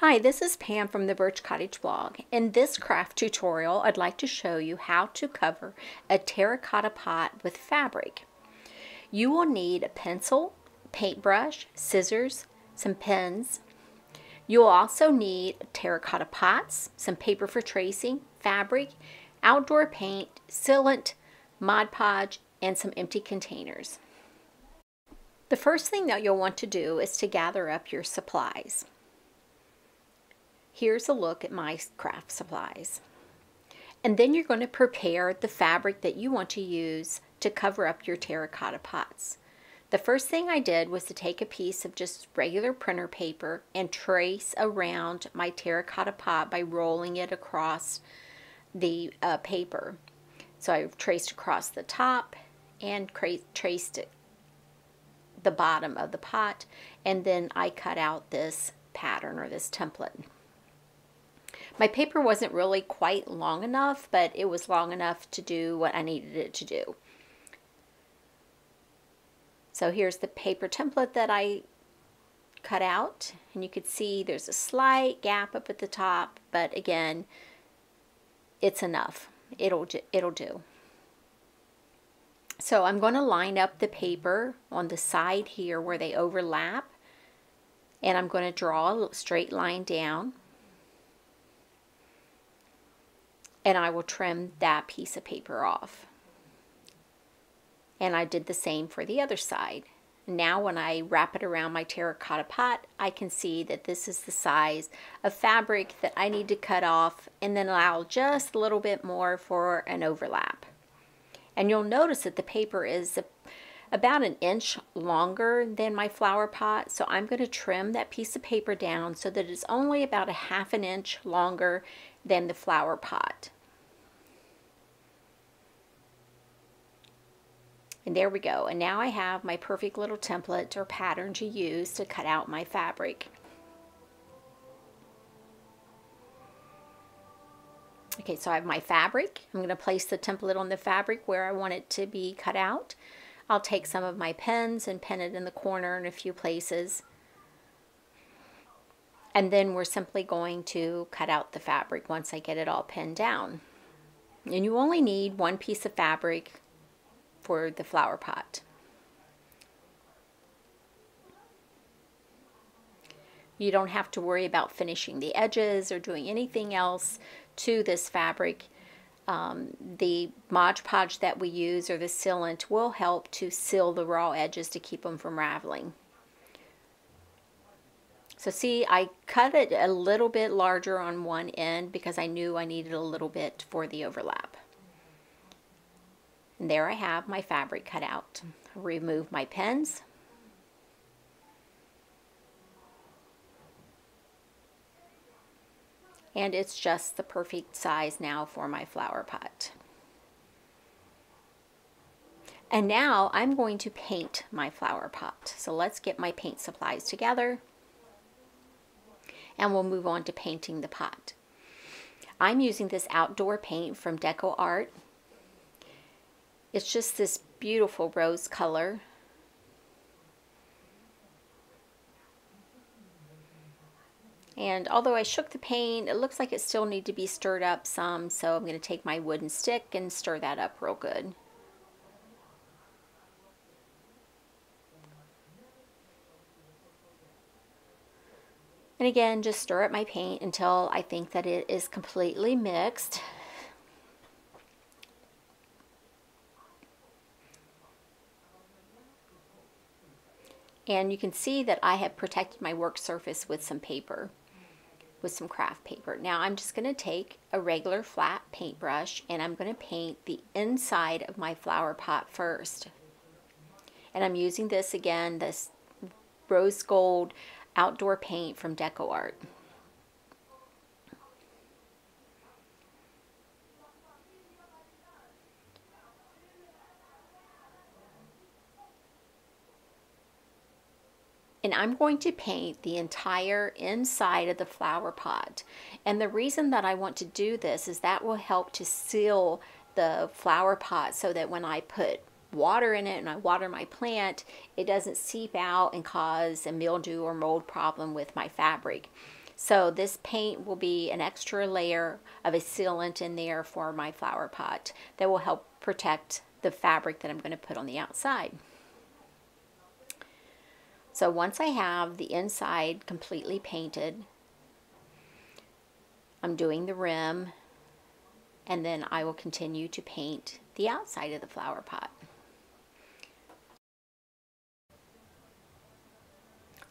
Hi, this is Pam from the Birch Cottage blog. In this craft tutorial, I'd like to show you how to cover a terracotta pot with fabric. You will need a pencil, paintbrush, scissors, some pens. You will also need terracotta pots, some paper for tracing, fabric, outdoor paint, sealant, Mod Podge, and some empty containers. The first thing that you'll want to do is to gather up your supplies. Here's a look at my craft supplies. And then you're going to prepare the fabric that you want to use to cover up your terracotta pots. The first thing I did was to take a piece of just regular printer paper and trace around my terracotta pot by rolling it across the paper. So I traced across the top and traced the bottom of the pot, and then I cut out this pattern or this template. My paper wasn't really quite long enough, but it was long enough to do what I needed it to do. So here's the paper template that I cut out, and you can see there's a slight gap up at the top, but again, it's enough. It'll do. So I'm going to line up the paper on the side here where they overlap, and I'm going to draw a straight line down. And I will trim that piece of paper off. And I did the same for the other side. Now when I wrap it around my terracotta pot, I can see that this is the size of fabric that I need to cut off, and then allow just a little bit more for an overlap. And you'll notice that the paper is about an inch longer than my flower pot, so I'm going to trim that piece of paper down so that it's only about a half an inch longer than the flower pot. And there we go. And now I have my perfect little template or pattern to use to cut out my fabric. Okay, so I have my fabric. I'm going to place the template on the fabric where I want it to be cut out. I'll take some of my pens and pin it in the corner in a few places. And then we're simply going to cut out the fabric once I get it all pinned down. And you only need one piece of fabric for the flower pot. You don't have to worry about finishing the edges or doing anything else to this fabric. The Mod Podge that we use, or the sealant, will help to seal the raw edges to keep them from raveling. So see, I cut it a little bit larger on one end because I knew I needed a little bit for the overlap. And there I have my fabric cut out. Remove my pens. And it's just the perfect size now for my flower pot. And now I'm going to paint my flower pot. So let's get my paint supplies together, and we'll move on to painting the pot. I'm using this outdoor paint from Decoupage. It's just this beautiful rose color. And although I shook the paint, it looks like it still needs to be stirred up some, so I'm going to take my wooden stick and stir that up real good. And again, just stir up my paint until I think that it is completely mixed. And you can see that I have protected my work surface with some paper, with some craft paper. Now I'm just going to take a regular flat paintbrush, and I'm going to paint the inside of my flower pot first. And I'm using this again, this rose gold outdoor paint from Decoupage. And I'm going to paint the entire inside of the flower pot. And the reason that I want to do this is that will help to seal the flower pot so that when I put water in it and I water my plant, it doesn't seep out and cause a mildew or mold problem with my fabric. So this paint will be an extra layer of a sealant in there for my flower pot that will help protect the fabric that I'm going to put on the outside. So once I have the inside completely painted, I'm doing the rim, and then I will continue to paint the outside of the flower pot.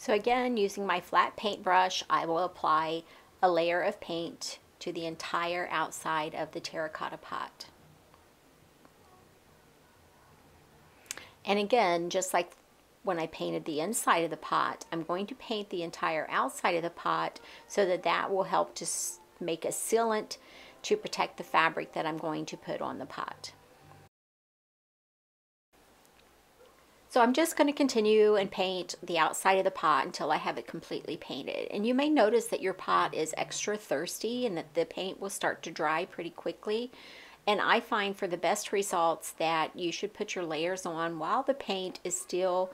So again, using my flat paintbrush, I will apply a layer of paint to the entire outside of the terracotta pot. And again, just like when I painted the inside of the pot, I'm going to paint the entire outside of the pot so that that will help to make a sealant to protect the fabric that I'm going to put on the pot. So I'm just going to continue and paint the outside of the pot until I have it completely painted. And you may notice that your pot is extra thirsty and that the paint will start to dry pretty quickly. And I find for the best results that you should put your layers on while the paint is still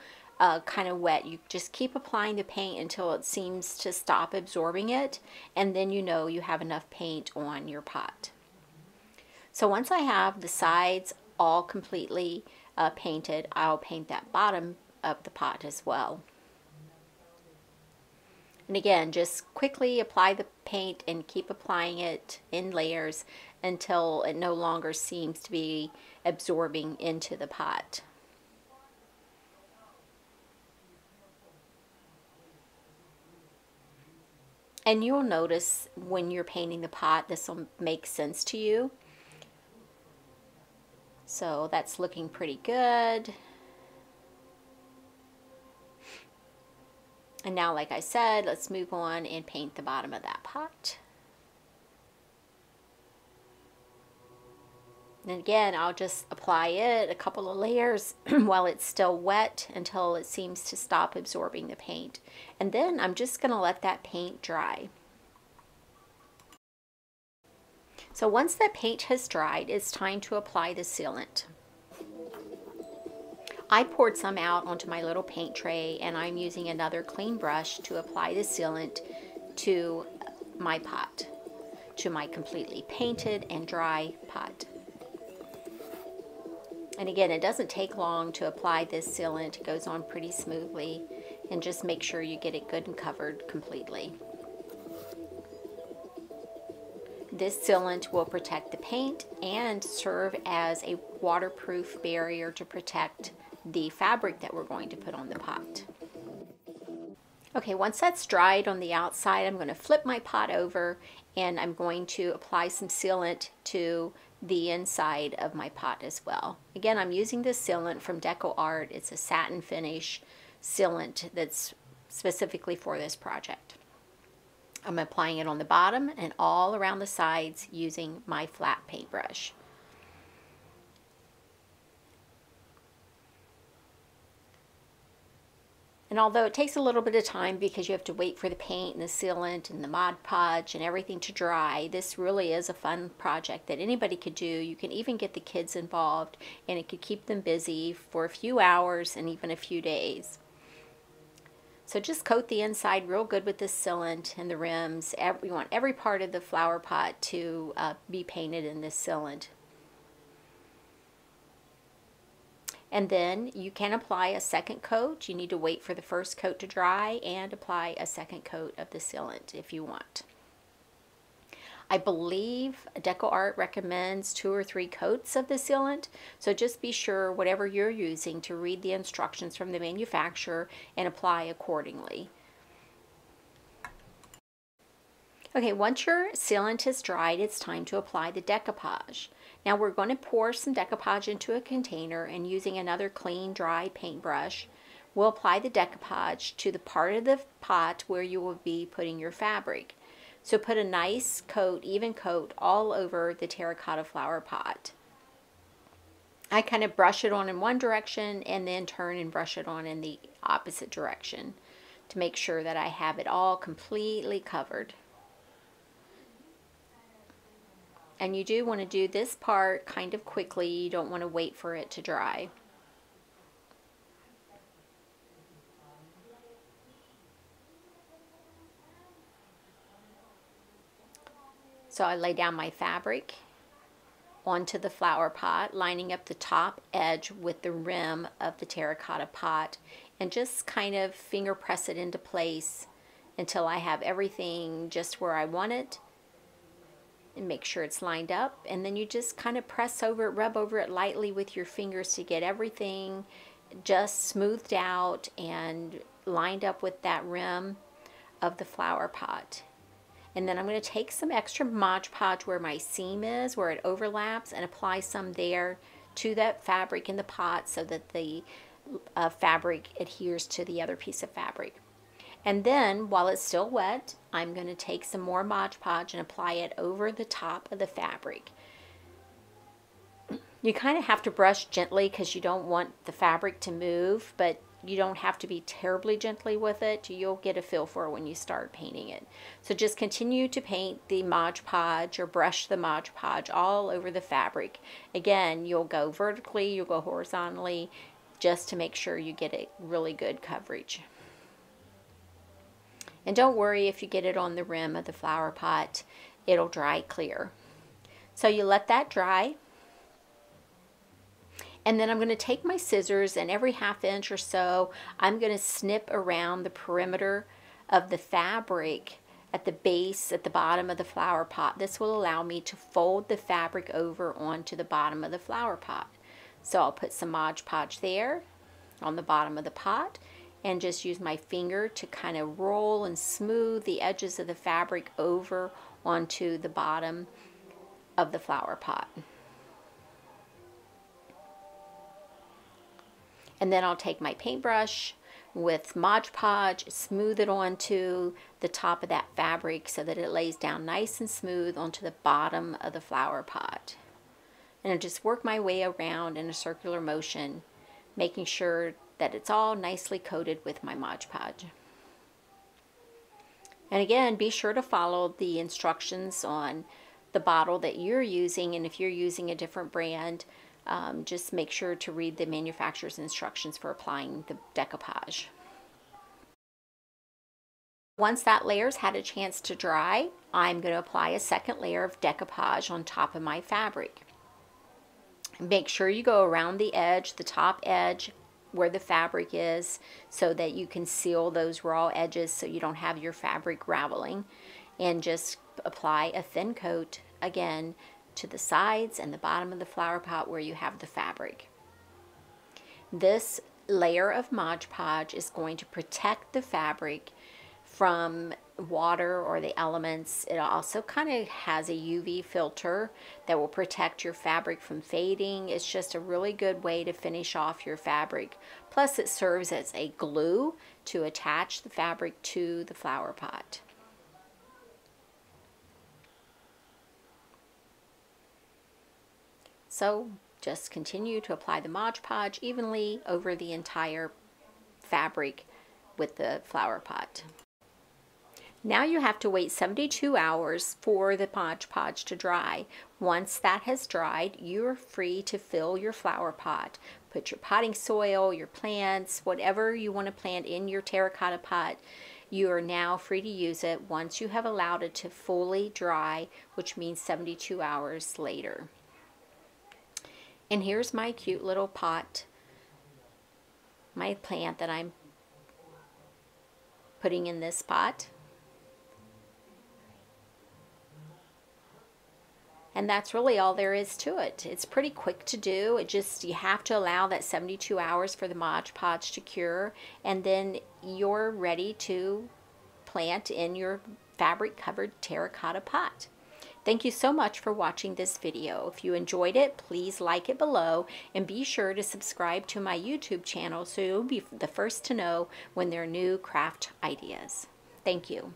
kind of wet. You just keep applying the paint until it seems to stop absorbing it, and then you know you have enough paint on your pot. So once I have the sides all completely painted, I'll paint that bottom of the pot as well. And again, just quickly apply the paint and keep applying it in layers until it no longer seems to be absorbing into the pot. And you'll notice when you're painting the pot, this will make sense to you. So that's looking pretty good. And now, like I said, let's move on and paint the bottom of that pot. And again, I'll just apply it a couple of layers while it's still wet until it seems to stop absorbing the paint. And then I'm just going to let that paint dry. So once that paint has dried, it's time to apply the sealant. I poured some out onto my little paint tray, and I'm using another clean brush to apply the sealant to my pot, to my completely painted and dry pot. And again, it doesn't take long to apply this sealant. It goes on pretty smoothly, and just make sure you get it good and covered completely. This sealant will protect the paint and serve as a waterproof barrier to protect the fabric that we're going to put on the pot. Okay, once that's dried on the outside, I'm going to flip my pot over and I'm going to apply some sealant to the inside of my pot as well. Again, I'm using this sealant from Decoupage. It's a satin finish sealant that's specifically for this project. I'm applying it on the bottom and all around the sides using my flat paintbrush. And although it takes a little bit of time because you have to wait for the paint and the sealant and the Mod Podge and everything to dry, this really is a fun project that anybody could do. You can even get the kids involved, and it could keep them busy for a few hours and even a few days. So just coat the inside real good with this sealant and the rims. We want every part of the flower pot to be painted in this sealant. And then you can apply a second coat. You need to wait for the first coat to dry and apply a second coat of the sealant if you want. I believe Decoupage recommends 2 or 3 coats of the sealant, so just be sure whatever you're using to read the instructions from the manufacturer and apply accordingly. Okay, once your sealant is dried, it's time to apply the decoupage. Now we're going to pour some decoupage into a container, and using another clean, dry paintbrush, we'll apply the decoupage to the part of the pot where you will be putting your fabric. So put a nice coat, even coat, all over the terracotta flower pot. I kind of brush it on in one direction and then turn and brush it on in the opposite direction to make sure that I have it all completely covered. And you do want to do this part kind of quickly. You don't want to wait for it to dry. So I lay down my fabric onto the flower pot, lining up the top edge with the rim of the terracotta pot, and just kind of finger press it into place until I have everything just where I want it, and make sure it's lined up. And then you just kind of press over it, rub over it lightly with your fingers to get everything just smoothed out and lined up with that rim of the flower pot. And then I'm going to take some extra Mod Podge where my seam is, where it overlaps, and apply some there to that fabric in the pot so that the fabric adheres to the other piece of fabric. And then, while it's still wet, I'm going to take some more Mod Podge and apply it over the top of the fabric. You kind of have to brush gently because you don't want the fabric to move, but you don't have to be terribly gently with it. You'll get a feel for it when you start painting it. So just continue to paint the Mod Podge or brush the Mod Podge all over the fabric. Again, you'll go vertically, you'll go horizontally, just to make sure you get a really good coverage. And don't worry if you get it on the rim of the flower pot, it'll dry clear. So you let that dry. And then I'm going to take my scissors, and every ½ inch or so, I'm going to snip around the perimeter of the fabric at the base, at the bottom of the flower pot. This will allow me to fold the fabric over onto the bottom of the flower pot. So I'll put some Mod Podge there on the bottom of the pot, and just use my finger to kind of roll and smooth the edges of the fabric over onto the bottom of the flower pot. And then I'll take my paintbrush with Mod Podge, smooth it onto the top of that fabric so that it lays down nice and smooth onto the bottom of the flower pot. And I'll just work my way around in a circular motion, making sure that it's all nicely coated with my Mod Podge. And again, be sure to follow the instructions on the bottle that you're using, and if you're using a different brand, just make sure to read the manufacturer's instructions for applying the decoupage. Once that layer's had a chance to dry, I'm going to apply a second layer of decoupage on top of my fabric. Make sure you go around the edge, the top edge where the fabric is, so that you can seal those raw edges so you don't have your fabric raveling, and just apply a thin coat again to the sides and the bottom of the flower pot where you have the fabric. This layer of Mod Podge is going to protect the fabric from water or the elements. It also kind of has a UV filter that will protect your fabric from fading. It's just a really good way to finish off your fabric. Plus it serves as a glue to attach the fabric to the flower pot. So just continue to apply the Mod Podge evenly over the entire fabric with the flower pot. Now you have to wait 72 hours for the Mod Podge to dry. Once that has dried, you're free to fill your flower pot. Put your potting soil, your plants, whatever you want to plant in your terracotta pot. You are now free to use it once you have allowed it to fully dry, which means 72 hours later. And here's my cute little pot, my plant that I'm putting in this pot. And that's really all there is to it. It's pretty quick to do. You have to allow that 72 hours for the Mod Podge to cure, and then you're ready to plant in your fabric covered terracotta pot. Thank you so much for watching this video. If you enjoyed it, please like it below, and be sure to subscribe to my YouTube channel so you'll be the first to know when there are new craft ideas. Thank you.